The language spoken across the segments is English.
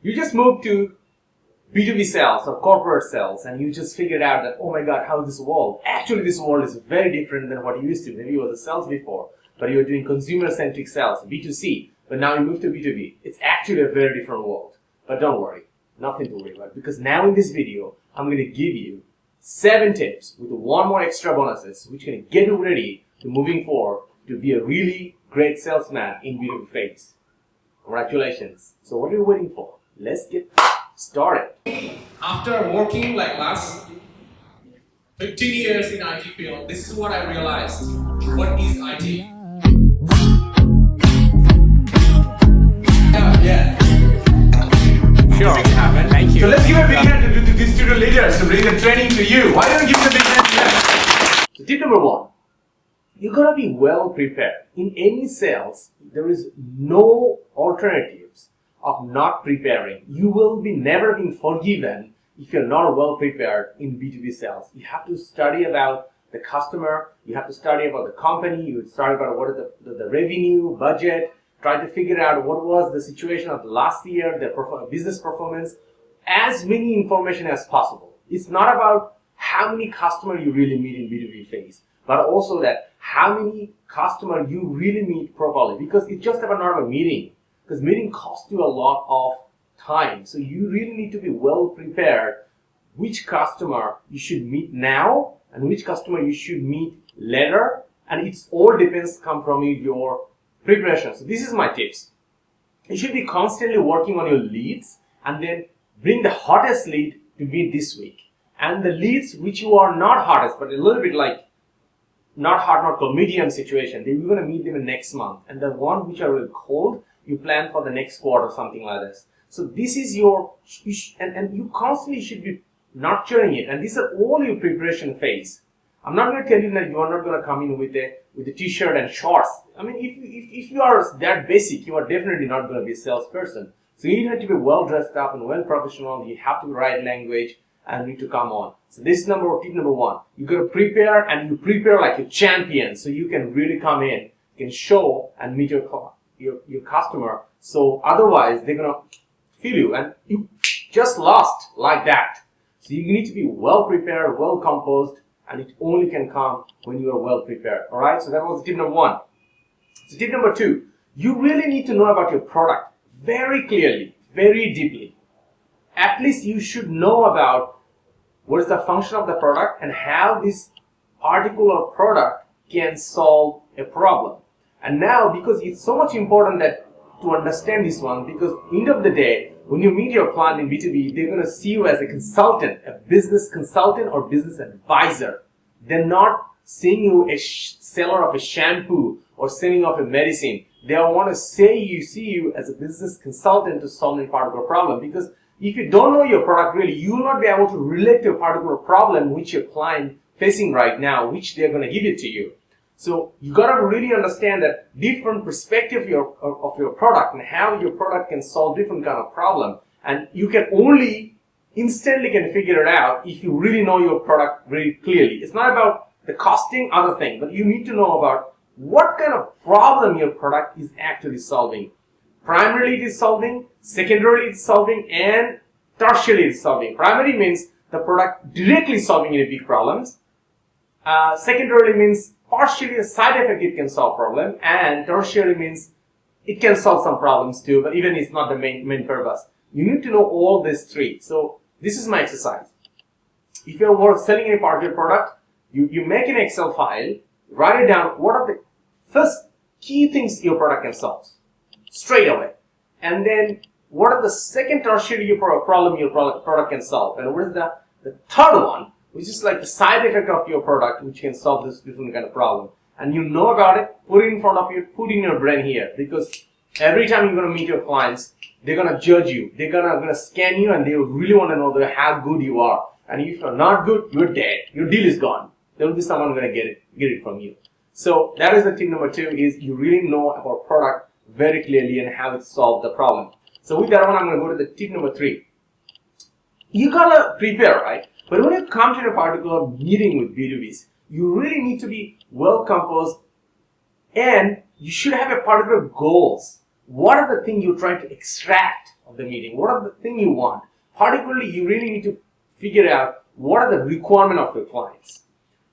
You just moved to B2B sales or corporate sales and you just figured out that, oh my God, how is this world? Actually, this world is very different than what you used to. Maybe you were the sales before, but you were doing consumer-centric sales, B2C, but now you moved to B2B. It's actually a very different world. But don't worry, nothing to worry about, because now in this video, I'm going to give you 7 tips with 1 more extra bonuses, which can get you ready to moving forward to be a really great salesman in B2B phase. Congratulations. So what are you waiting for? Let's get started. After working like last 15 years in IT field, this is what I realized. What is IT? Yeah. Sure. Make it happen. Thank you. So let's give a big hand to these student leaders to bring the training to you. Why don't you give them a big hand to them? So tip number 1, you gotta be well prepared. In any sales, there is no alternatives of not preparing. You will be never being forgiven if you're not well prepared in B2B sales. You have to study about the customer, you have to study about the company, you study about what is the revenue, budget, try to figure out what was the situation of the last year, the business performance, as many information as possible. It's not about how many customers you really meet in B2B phase, but also that how many customers you really meet properly, because it's just about not a meeting, because meeting costs you a lot of time. So you really need to be well prepared which customer you should meet now and which customer you should meet later, and it all depends come from your preparation. So this is my tips. You should be constantly working on your leads and then bring the hottest lead to meet this week. And the leads which you are not hottest, but a little bit like not hot, not cold, medium situation, then you're going to meet them in next month. And the one which are really cold, you plan for the next quarter, something like this. So this is your, and you constantly should be nurturing it. And these are all your preparation phase. I'm not going to tell you that you are not going to come in with a t-shirt and shorts. I mean, if you are that basic, you are definitely not going to be a salesperson. So you have to be well dressed up and well professional. You have to be right language and need to come on. So this is tip number 1. You got to prepare, and you prepare like a champion, so you can really come in, can show and meet your customer. So otherwise they're gonna feel you and you just lost like that. So you need to be well prepared, well composed, and it only can come when you are well prepared. All right. So that was tip number 1. So tip number 2, you really need to know about your product very clearly, very deeply. At least you should know about what is the function of the product and how this particular product can solve a problem. And now, because it's so much important that to understand this one, because end of the day, when you meet your client in B2B, they're going to see you as a consultant, a business consultant or business advisor. They're not seeing you as seller of a shampoo or selling of a medicine. They want to see you as a business consultant to solve a particular problem. Because if you don't know your product really, you will not be able to relate to a particular problem which your client facing right now, which they're going to give it to you. So you got to really understand that different perspective of your product and how your product can solve different kind of problem. And you can only instantly can figure it out if you really know your product very clearly. It's not about the costing, other thing, but you need to know about what kind of problem your product is actually solving. Primarily it is solving, secondarily it is solving, and tertiarily it is solving. Primary means the product directly solving any big problems. Secondarily means partially a side effect it can solve problem, and tertiary means it can solve some problems too, but even it's not the main purpose. You need to know all these 3. So this is my exercise. If you're selling any particular product, you make an Excel file, write it down, what are the first key things your product can solve straight away, and then what are the second tertiary problem your product can solve, and what is the third one, which is like the side effect of your product, which can solve this different kind of problem. And you know about it, put it in front of you, put in your brain here, because every time you're going to meet your clients, they're going to judge you, they're going to scan you, and they really want to know how good you are. And if you're not good, you're dead, your deal is gone. There will be someone going to get it from you. So that is the tip number 2, is you really know about product very clearly and how it solves the problem. So with that one, I'm going to go to the tip number 3. You gotta prepare, right? But when you come to a particular meeting with B2Bs, you really need to be well composed, and you should have a particular goals. What are the things you're trying to extract of the meeting. What are the things you want? Particularly, you really need to figure out what are the requirements of your clients.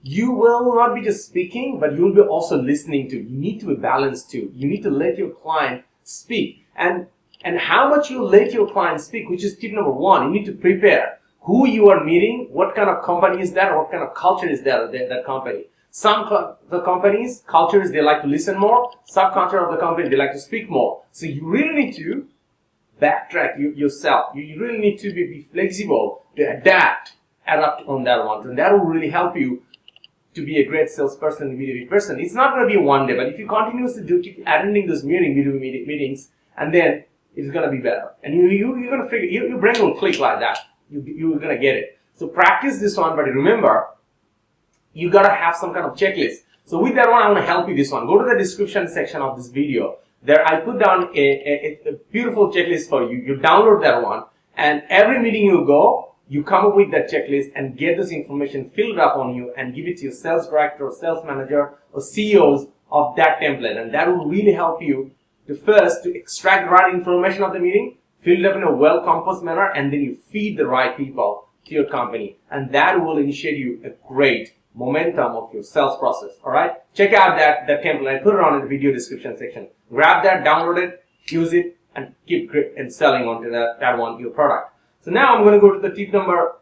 You will not be just speaking, but you will be also listening to. You need to be balanced too. You need to let your client speak. And how much you let your client speak, which is tip number one, you need to prepare who you are meeting, what kind of company is that, what kind of culture is that company. Some the companies, cultures, they like to listen more. Some culture of the company, they like to speak more. So you really need to backtrack yourself. You really need to be flexible, to adapt on that one. And that will really help you to be a great salesperson, B2B person. It's not going to be one day, but if you continuously keep attending those B2B meetings, and then it's going to be better. And you're going to figure, your brain will click like that. You're going to get it. So practice this one, but remember, you got to have some kind of checklist. So with that one, I want to help you this one. Go to the description section of this video. There, I put down a beautiful checklist for you. You download that one, and every meeting you go, you come up with that checklist and get this information filled up on you and give it to your sales director or sales manager or CEOs of that template. And that will really help you to extract the right information of the meeting, fill it up in a well-composed manner, and then you feed the right people to your company. And that will initiate you a great momentum of your sales process. All right? Check out that template. I put it on in the video description section. Grab that, download it, use it, and keep and selling onto that one, your product. So now I'm going to go to the tip number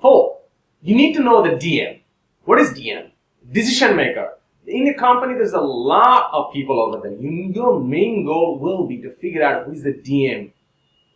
4. You need to know the DM. What is DM? Decision maker. In a company, there's a lot of people over there. Your main goal will be to figure out who is the DM.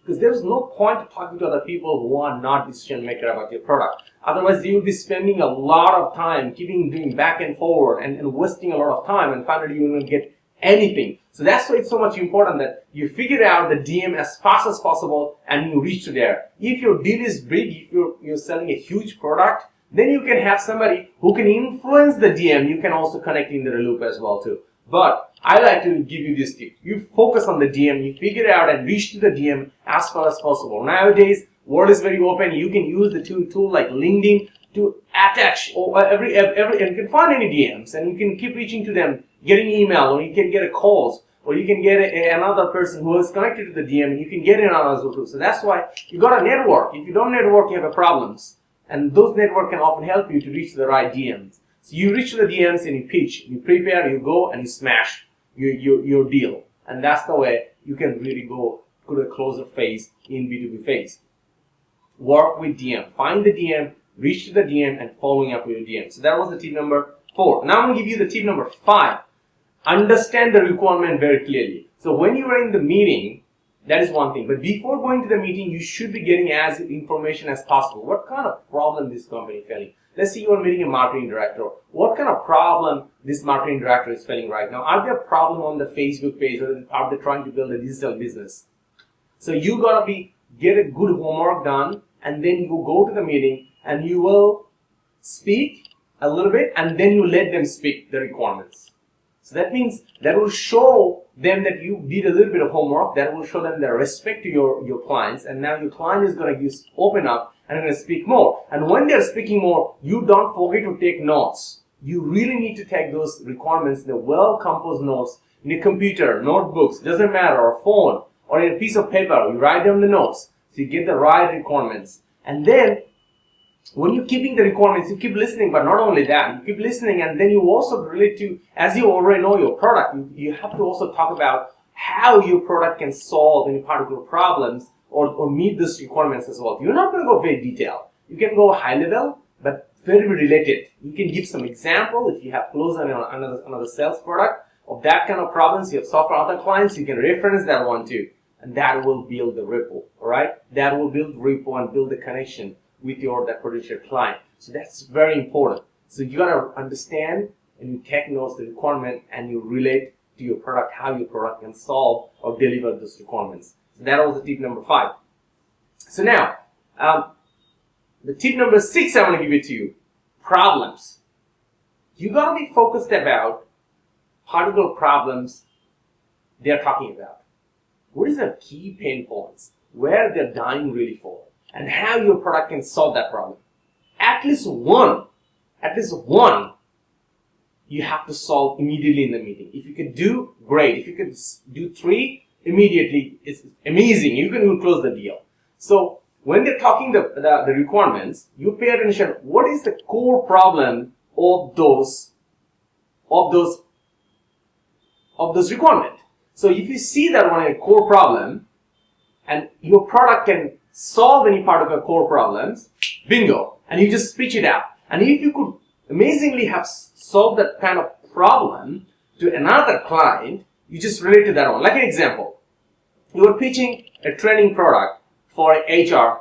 Because there's no point talking to other people who are not decision maker about your product. Otherwise, you will be spending a lot of time doing back and forward and wasting a lot of time, and finally you won't get anything. So that's why it's so much important that you figure out the DM as fast as possible and you reach to there. If your deal is big, if you're selling a huge product, then you can have somebody who can influence the DM. You can also connect in the loop as well too. But I like to give you this tip. You focus on the DM, you figure it out and reach to the DM as far as possible. Nowadays, world is very open. You can use the tool like LinkedIn to attach and you can find any DMs and you can keep reaching to them, getting email, or you can get a calls, or you can get another person who is connected to the DM and you can get in on as well too. So that's why you got to network. If you don't network, you have problems. And those network can often help you to reach the right DMs. So you reach the DMs and you pitch, you prepare, you go and you smash your deal. And that's the way you can really go to the closer phase in B2B phase. Work with DM. Find the DM, reach to the DM, and following up with your DM. So that was the tip number 4. Now I'm going to give you the tip number 5. Understand the requirement very clearly. So when you are in the meeting, that is one thing. But before going to the meeting, you should be getting as information as possible. What kind of problem this company is facing? Let's say you are meeting a marketing director. What kind of problem this marketing director is facing right now? Are there a problem on the Facebook page, or are they trying to build a digital business? So you gotta get a good homework done, and then you go to the meeting and you will speak a little bit, and then you let them speak the requirements. So that means that will show them that you did a little bit of homework. That will show them the respect to your clients, and now your client is going to open up and going to speak more. And when they're speaking more, you don't forget to take notes. You really need to take those requirements in the well-composed notes in a computer, notebooks, doesn't matter, or phone, or in a piece of paper. You write down the notes so you get the right requirements. And then when you're keeping the requirements, you keep listening, but not only that, you keep listening, and then you also relate to, as you already know your product, you have to also talk about how your product can solve any particular problems or meet these requirements as well. You're not going to go very detailed. You can go high level, but very related. You can give some example if you have closed on another sales product of that kind of problems you have solved for other clients. You can reference that one too, and that will build the ripple. All right, that will build ripple and build the connection with that potential client. So that's very important. So you gotta understand and you take notes the requirement and you relate to your product, how your product can solve or deliver those requirements. So that was the tip number 5. So now, the tip number 6 I want to give it to you. Problems. You gotta be focused about particular problems they're talking about. What is the key pain points? Where they're dying really for? And how your product can solve that problem. At least one, you have to solve immediately in the meeting. If you can do, great. If you can do 3, immediately it's amazing. You can close the deal. So when they're talking the requirements, you pay attention. What is the core problem of those requirements? So if you see that one a core problem, and your product can solve any part of your core problems, bingo, and you just pitch it out. And if you could amazingly have solved that kind of problem to another client, you just relate to that one. Like an example, you were pitching a training product for an HR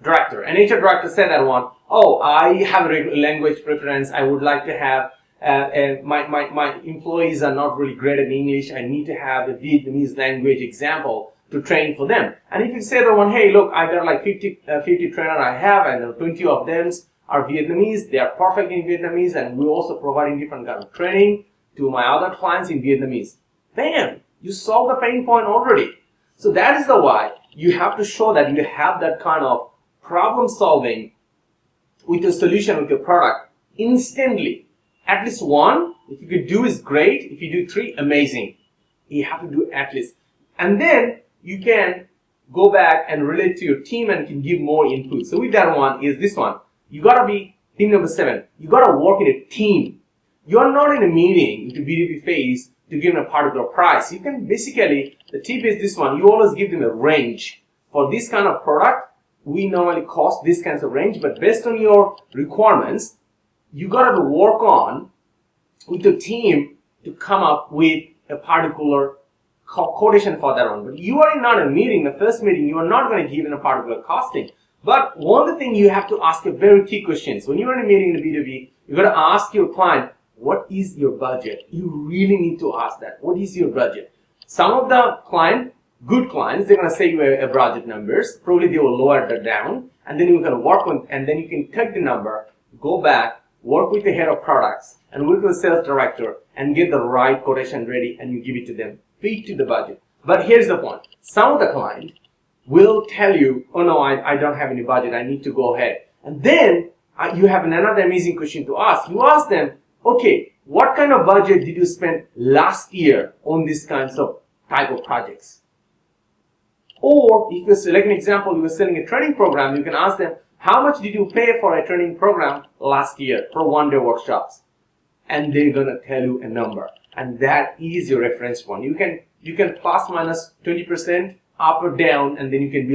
director. An HR director said that one, oh, I have a language preference. I would like to have, my employees are not really great at English. I need to have a Vietnamese language example to train for them. And if you say that one, hey, look, I got like 50 trainers I have, and 20 of them are Vietnamese. They are perfect in Vietnamese, and we're also providing different kind of training to my other clients in Vietnamese. Bam! You solve the pain point already. So that is the why you have to show that you have that kind of problem solving with your solution, with your product instantly. At least one, if you could do is great. If you do 3, amazing. You have to do at least. And then you can go back and relate to your team and can give more input. So with that one is this one. You gotta be team number 7. You gotta work in a team. You're not in a meeting to B2B phase to give them a particular price. You can basically, the tip is this one. You always give them a range. For this kind of product, we normally cost this kind of range, but based on your requirements, you gotta work on with the team to come up with a particular quotation for that one. But you are not in a meeting, the first meeting, you are not going to give in a particular costing. But one of the things you have to ask a very key questions. When you're in a meeting in a B2B, you got to ask your client, what is your budget? You really need to ask that. What is your budget? Some of the good clients, they're going to say you a budget numbers. Probably they will lower that down, and then you can work on, and then you can take the number, go back, work with the head of products, and work with the sales director, and get the right quotation ready, and you give it to them. Fit to the budget. But here's the point. Some of the client will tell you, oh no, I don't have any budget. I need to go ahead. And then you have another amazing question to ask. You ask them, okay, what kind of budget did you spend last year on these kinds of type of projects? Or if you select an example, you were selling a training program, you can ask them, how much did you pay for a training program last year for one-day workshops? And they're going to tell you a number. And that is your reference point. You can plus minus 20% up or down, and then you can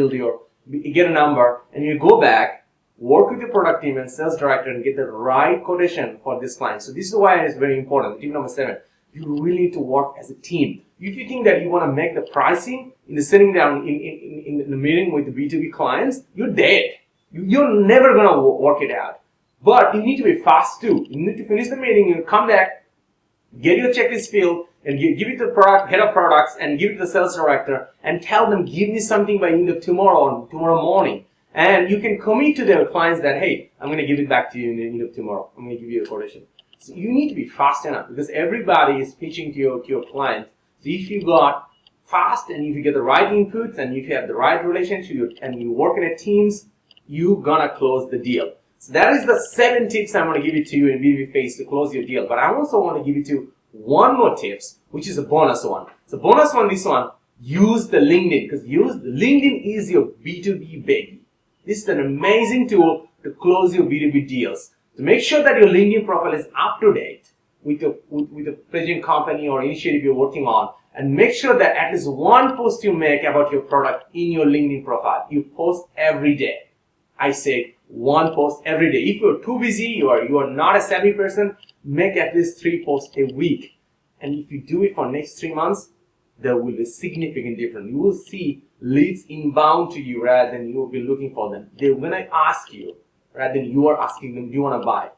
get a number, and you go back, work with the product team and sales director and get the right quotation for this client. So this is why it's very important. Tip number 7, you really need to work as a team. If you think that you want to make the pricing in the sitting down in the meeting with the B2B clients, you're dead. You're never going to work it out. But you need to be fast too. You need to finish the meeting, you come back, get your checklist filled, and give it to the head of products and give it to the sales director and tell them, give me something by end of tomorrow or tomorrow morning. And you can commit to their clients that, hey, I'm going to give it back to you in the end of tomorrow. I'm going to give you a quotation. So you need to be fast enough because everybody is pitching to your client. So if you got fast and if you get the right inputs and if you have the right relationship and you work in a teams, you're going to close the deal. So that is the 7 tips I'm going to give it to you in B2B phase to close your deal. But I also want to give it to you one more tips, which is a bonus one. So bonus one, this one, use the LinkedIn, because LinkedIn is your B2B baby. This is an amazing tool to close your B2B deals. To make sure that your LinkedIn profile is up to date with the present company or initiative you're working on, and make sure that at least one post you make about your product in your LinkedIn profile, you post every day. I say one post every day. If you're too busy, you are not a savvy person, make at least 3 posts a week. And if you do it for next 3 months, there will be a significant difference. You will see leads inbound to you rather than you will be looking for them. They're going to ask you rather than you are asking them, do you want to buy?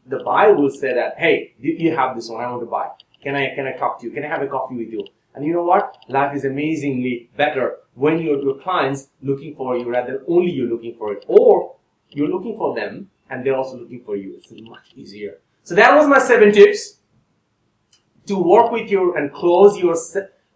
The buyer will say that, hey, you have this one, I want to buy. Can I talk to you? Can I have a coffee with you? And you know what? Life is amazingly better when your clients looking for you rather than only you looking for it. Or you're looking for them and they're also looking for you. It's much easier. So that was my 7 tips to work with and close your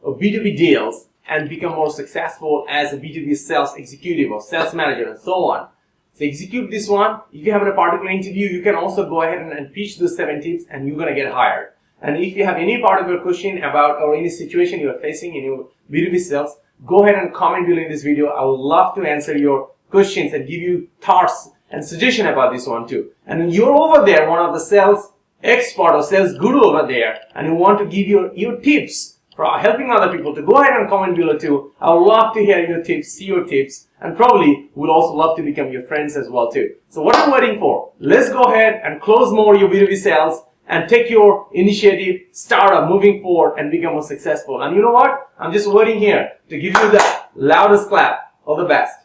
B2B deals and become more successful as a B2B sales executive or sales manager and so on. So execute this one. If you have a particular interview, you can also go ahead and pitch those 7 tips and you're going to get hired. And if you have any part of your question about or any situation you are facing in your B2B sales, go ahead and comment below in this video. I would love to answer your questions and give you thoughts and suggestion about this one too. And when you're over there, one of the sales expert or sales guru over there, and you want to give your tips for helping other people, to go ahead and comment below too. I would love to hear your tips, see your tips, and probably would also love to become your friends as well too. So what are you waiting for? Let's go ahead and close more your B2B sales and take your initiative, start up, moving forward, and become more successful. And you know what? I'm just waiting here to give you the loudest clap. All the best.